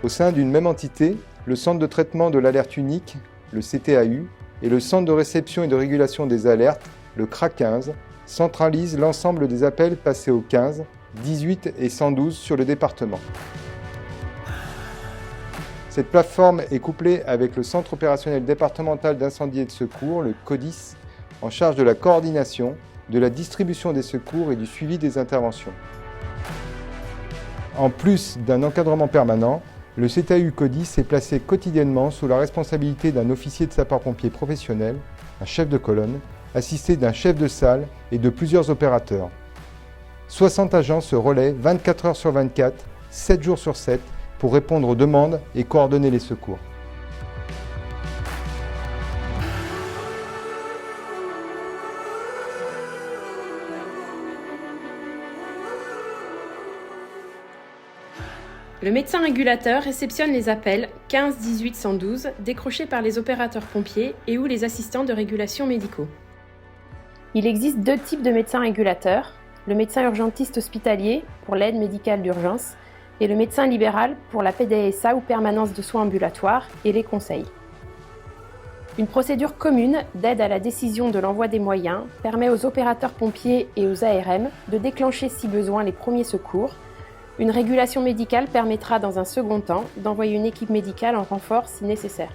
sein d'une même entité, le centre de traitement de l'alerte unique, le CTAU, et le centre de réception et de régulation des alertes, le CRA 15, centralisent l'ensemble des appels passés au 15, 18 et 112 sur le département. Cette plateforme est couplée avec le Centre opérationnel départemental d'incendie et de secours, le CODIS, en charge de la coordination, de la distribution des secours et du suivi des interventions. En plus d'un encadrement permanent, le CTAU CODIS est placé quotidiennement sous la responsabilité d'un officier de sapeurs-pompiers professionnel, un chef de colonne, assisté d'un chef de salle et de plusieurs opérateurs. 60 agents se relaient 24 heures sur 24, 7 jours sur 7, pour répondre aux demandes et coordonner les secours. Le médecin régulateur réceptionne les appels 15, 18, 112 décrochés par les opérateurs pompiers et ou les assistants de régulation médicaux. Il existe 2 types de médecins régulateurs, le médecin urgentiste hospitalier pour l'aide médicale d'urgence et le médecin libéral pour la PDSA ou permanence de soins ambulatoires et les conseils. Une procédure commune d'aide à la décision de l'envoi des moyens permet aux opérateurs pompiers et aux ARM de déclencher si besoin les premiers secours. Une régulation médicale permettra dans un second temps d'envoyer une équipe médicale en renfort si nécessaire.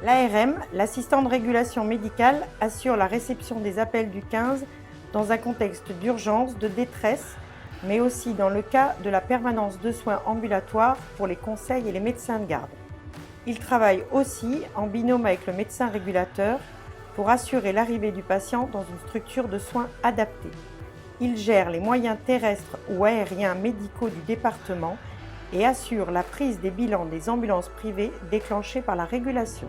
L'ARM, l'assistant de régulation médicale, assure la réception des appels du 15 dans un contexte d'urgence, de détresse, mais aussi dans le cas de la permanence de soins ambulatoires pour les conseils et les médecins de garde. Il travaille aussi en binôme avec le médecin régulateur pour assurer l'arrivée du patient dans une structure de soins adaptée. Il gère les moyens terrestres ou aériens médicaux du département et assure la prise des bilans des ambulances privées déclenchées par la régulation.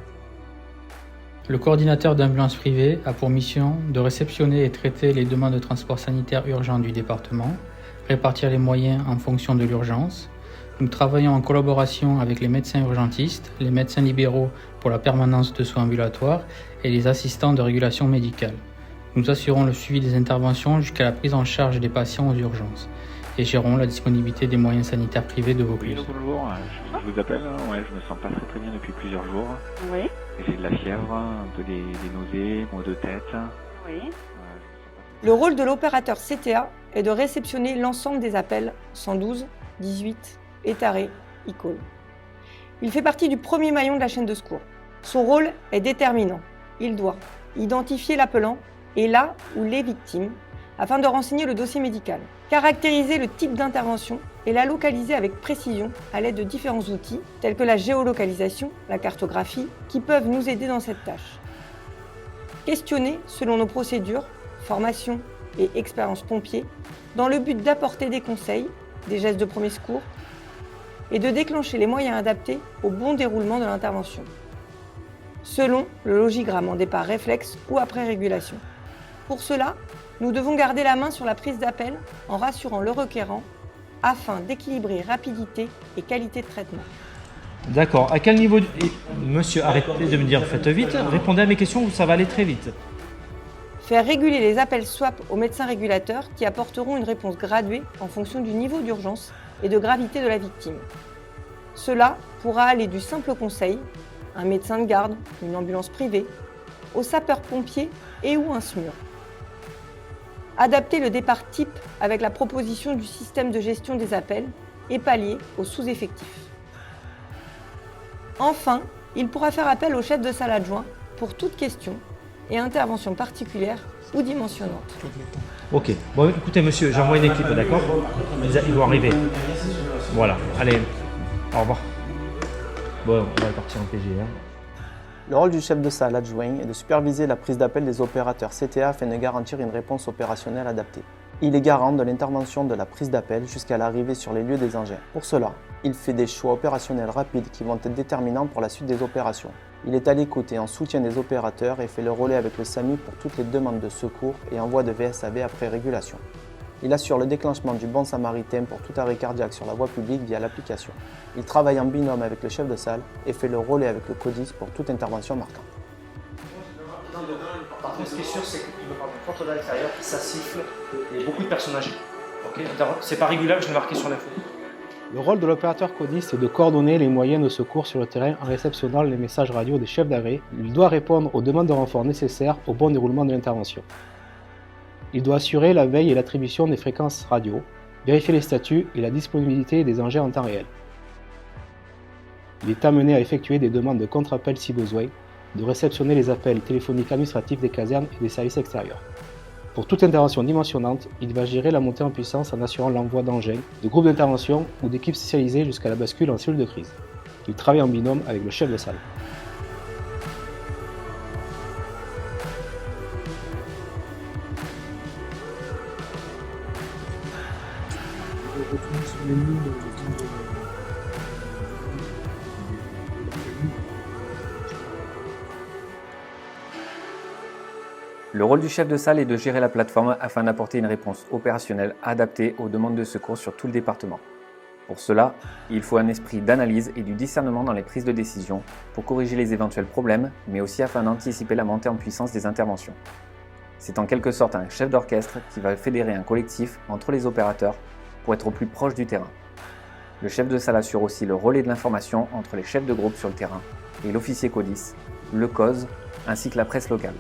Le coordinateur d'ambulances privées a pour mission de réceptionner et traiter les demandes de transport sanitaire urgent du département, répartir les moyens en fonction de l'urgence. Nous travaillons en collaboration avec les médecins urgentistes, les médecins libéraux pour la permanence de soins ambulatoires et les assistants de régulation médicale. Nous assurons le suivi des interventions jusqu'à la prise en charge des patients aux urgences et gérons la disponibilité des moyens sanitaires privés de Vaucluse. Oui, bonjour, je vous appelle, je me sens pas très bien depuis plusieurs jours. Oui. J'ai de la fièvre, un peu des nausées, maux de tête. Oui. Le rôle de l'opérateur CTA est de réceptionner l'ensemble des appels 112, 18, ETARE, e-call. Il fait partie du premier maillon de la chaîne de secours. Son rôle est déterminant. Il doit identifier l'appelant et là où les victimes, afin de renseigner le dossier médical, caractériser le type d'intervention et la localiser avec précision à l'aide de différents outils tels que la géolocalisation, la cartographie, qui peuvent nous aider dans cette tâche. Questionner selon nos procédures, formation et expérience pompier, dans le but d'apporter des conseils, des gestes de premier secours et de déclencher les moyens adaptés au bon déroulement de l'intervention, selon le logigramme en départ réflexe ou après régulation. Pour cela, nous devons garder la main sur la prise d'appel en rassurant le requérant afin d'équilibrer rapidité et qualité de traitement. D'accord. À quel niveau Monsieur, arrêtez de me dire faites vite. Répondez à mes questions, ça va aller très vite. Faire réguler les appels SWAP aux médecins régulateurs qui apporteront une réponse graduée en fonction du niveau d'urgence et de gravité de la victime. Cela pourra aller du simple conseil, un médecin de garde, une ambulance privée, au sapeur-pompier et ou un SMUR. Adapter le départ type avec la proposition du système de gestion des appels et pallier aux sous-effectifs. Enfin, il pourra faire appel au chef de salle adjoint pour toute question et intervention particulière ou dimensionnante. Ok. Bon, écoutez, monsieur, j'envoie une équipe, d'accord? Ils vont arriver. Voilà. Allez, au revoir. Bon, on va partir en PG. Le rôle du chef de salle adjoint est de superviser la prise d'appel des opérateurs CTA afin de garantir une réponse opérationnelle adaptée. Il est garant de l'intervention de la prise d'appel jusqu'à l'arrivée sur les lieux des engins. Pour cela, il fait des choix opérationnels rapides qui vont être déterminants pour la suite des opérations. Il est à l'écoute et en soutien des opérateurs et fait le relais avec le SAMU pour toutes les demandes de secours et envoi de VSAB après régulation. Il assure le déclenchement du bon samaritain pour tout arrêt cardiaque sur la voie publique via l'application. Il travaille en binôme avec le chef de salle et fait le relais avec le CODIS pour toute intervention marquante. Par contre, ce qui est sûr, c'est qu'il me parle d'une porte à l'extérieur, ça siffle, il y a beaucoup de personnes âgées. Okay, c'est pas régulable, je l'ai marqué sur l'info. Le rôle de l'opérateur CODIS est de coordonner les moyens de secours sur le terrain en réceptionnant les messages radio des chefs d'agré. Il doit répondre aux demandes de renfort nécessaires au bon déroulement de l'intervention. Il doit assurer la veille et l'attribution des fréquences radio, vérifier les statuts et la disponibilité des engins en temps réel. Il est amené à effectuer des demandes de contre-appel si besoin, de réceptionner les appels téléphoniques administratifs des casernes et des services extérieurs. Pour toute intervention dimensionnante, il va gérer la montée en puissance en assurant l'envoi d'engins, de groupes d'intervention ou d'équipes spécialisées jusqu'à la bascule en cellule de crise. Il travaille en binôme avec le chef de salle. Le rôle du chef de salle est de gérer la plateforme afin d'apporter une réponse opérationnelle adaptée aux demandes de secours sur tout le département. Pour cela, il faut un esprit d'analyse et du discernement dans les prises de décision pour corriger les éventuels problèmes, mais aussi afin d'anticiper la montée en puissance des interventions. C'est en quelque sorte un chef d'orchestre qui va fédérer un collectif entre les opérateurs pour être au plus proche du terrain. Le chef de salle assure aussi le relais de l'information entre les chefs de groupe sur le terrain et l'officier CODIS, le COS, ainsi que la presse locale.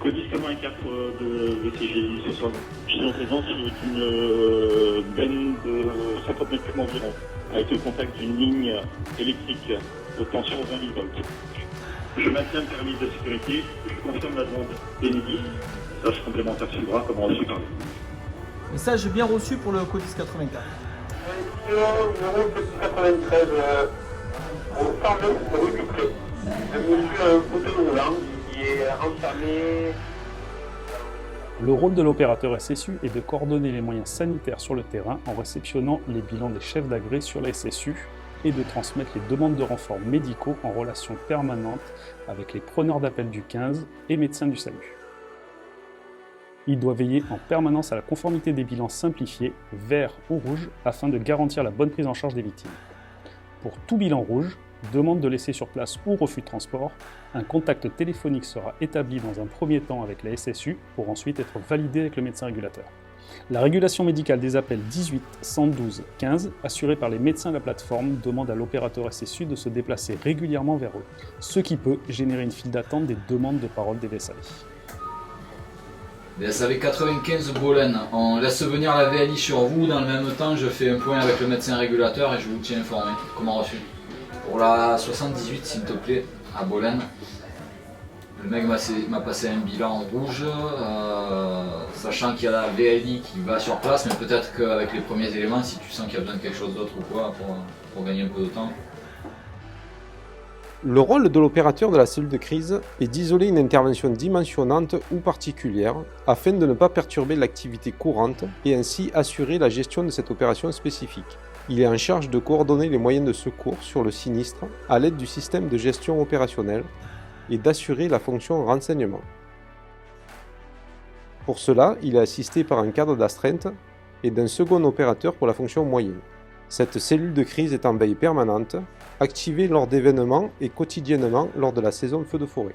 CODIS 84 de VCGI ce soir. Je suis en présence d'une benne de 50 mètres cubes environ, avec le contact d'une ligne électrique de tension 20 000 volts. Je maintiens le permis de sécurité, je confirme la demande d'Enedis. Message complémentaire suivra, comme reçu par vous. Message bien reçu pour le CODIS 84. Numéro CODIS 93, au 109 rue du Pré. Monsieur fauteuil roulant qui est entamé. Le rôle de l'opérateur SSU est de coordonner les moyens sanitaires sur le terrain en réceptionnant les bilans des chefs d'agré sur la SSU et de transmettre les demandes de renforts médicaux en relation permanente avec les preneurs d'appel du 15 et médecins du SAMU. Il doit veiller en permanence à la conformité des bilans simplifiés, vert ou rouge, afin de garantir la bonne prise en charge des victimes. Pour tout bilan rouge, demande de laisser sur place ou refus de transport, un contact téléphonique sera établi dans un premier temps avec la SSU pour ensuite être validé avec le médecin régulateur. La régulation médicale des appels 18, 112, 15, assurée par les médecins de la plateforme, demande à l'opérateur SSU de se déplacer régulièrement vers eux, ce qui peut générer une file d'attente des demandes de parole des VSAV. VSAV 95 Bolène, on laisse venir la VLI sur vous, dans le même temps je fais un point avec le médecin régulateur et je vous tiens informé, comment reçu. Pour la 78 s'il te plaît, à Bolène, le mec m'a passé un bilan rouge, sachant qu'il y a la VLI qui va sur place, mais peut-être qu'avec les premiers éléments, si tu sens qu'il y a besoin de quelque chose d'autre ou quoi, pour gagner un peu de temps. Le rôle de l'opérateur de la cellule de crise est d'isoler une intervention dimensionnante ou particulière afin de ne pas perturber l'activité courante et ainsi assurer la gestion de cette opération spécifique. Il est en charge de coordonner les moyens de secours sur le sinistre à l'aide du système de gestion opérationnelle et d'assurer la fonction renseignement. Pour cela, il est assisté par un cadre d'astreinte et d'un second opérateur pour la fonction moyenne. Cette cellule de crise est en veille permanente, activée lors d'événements et quotidiennement lors de la saison feu de forêt.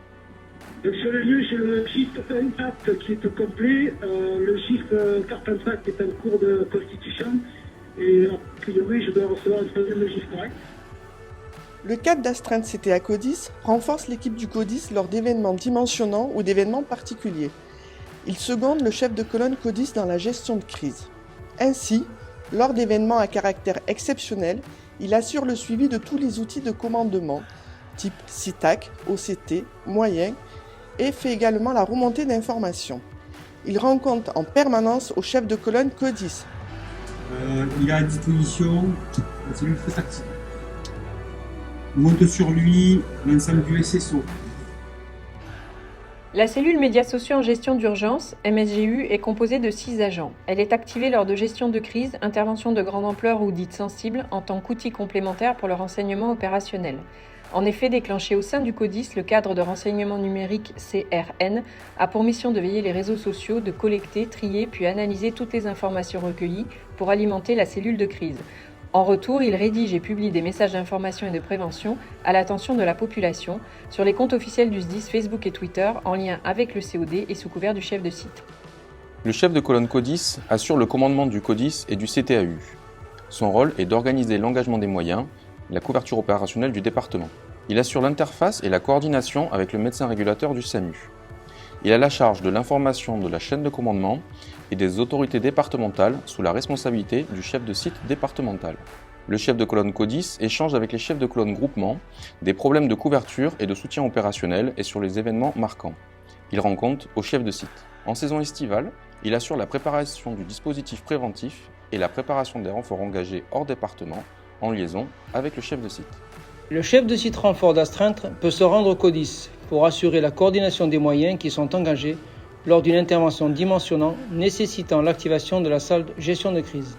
Donc sur le lieu, j'ai le chiffre impact qui est au complet, le chiffre carte impact est en cours de constitution et a priori je dois recevoir un troisième chiffre correct. Le cadre d'astreinte CTA CODIS renforce l'équipe du CODIS lors d'événements dimensionnants ou d'événements particuliers. Il seconde le chef de colonne CODIS dans la gestion de crise. Ainsi, lors d'événements à caractère exceptionnel, il assure le suivi de tous les outils de commandement, type SITAC, OCT, moyen, et fait également la remontée d'informations. Il rend compte en permanence au chef de colonne CODIS. Il a à disposition la cellule feu active. Monte sur lui l'ensemble du SSO. La cellule médias sociaux en gestion d'urgence, MSGU, est composée de 6 agents. Elle est activée lors de gestion de crise, intervention de grande ampleur ou dite sensible, en tant qu'outil complémentaire pour le renseignement opérationnel. En effet, déclenché au sein du CODIS, le cadre de renseignement numérique CRN a pour mission de veiller les réseaux sociaux, de collecter, trier puis analyser toutes les informations recueillies pour alimenter la cellule de crise. En retour, il rédige et publie des messages d'information et de prévention à l'attention de la population sur les comptes officiels du SDIS Facebook et Twitter en lien avec le COD et sous couvert du chef de site. Le chef de colonne CODIS assure le commandement du CODIS et du CTAU. Son rôle est d'organiser l'engagement des moyens et la couverture opérationnelle du département. Il assure l'interface et la coordination avec le médecin régulateur du SAMU. Il a la charge de l'information de la chaîne de commandement et des autorités départementales sous la responsabilité du chef de site départemental. Le chef de colonne CODIS échange avec les chefs de colonne groupement des problèmes de couverture et de soutien opérationnel et sur les événements marquants. Il rend compte au chef de site. En saison estivale, il assure la préparation du dispositif préventif et la préparation des renforts engagés hors département en liaison avec le chef de site. Le chef de site renfort d'astreinte peut se rendre au CODIS pour assurer la coordination des moyens qui sont engagés lors d'une intervention dimensionnant nécessitant l'activation de la salle de gestion de crise.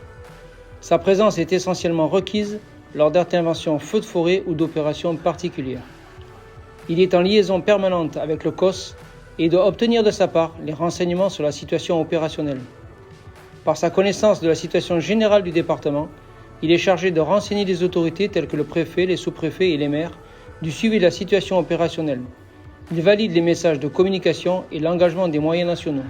Sa présence est essentiellement requise lors d'interventions feux de forêt ou d'opérations particulières. Il est en liaison permanente avec le COS et doit obtenir de sa part les renseignements sur la situation opérationnelle. Par sa connaissance de la situation générale du département, il est chargé de renseigner les autorités telles que le préfet, les sous-préfets et les maires du suivi de la situation opérationnelle. Il valide les messages de communication et l'engagement des moyens nationaux.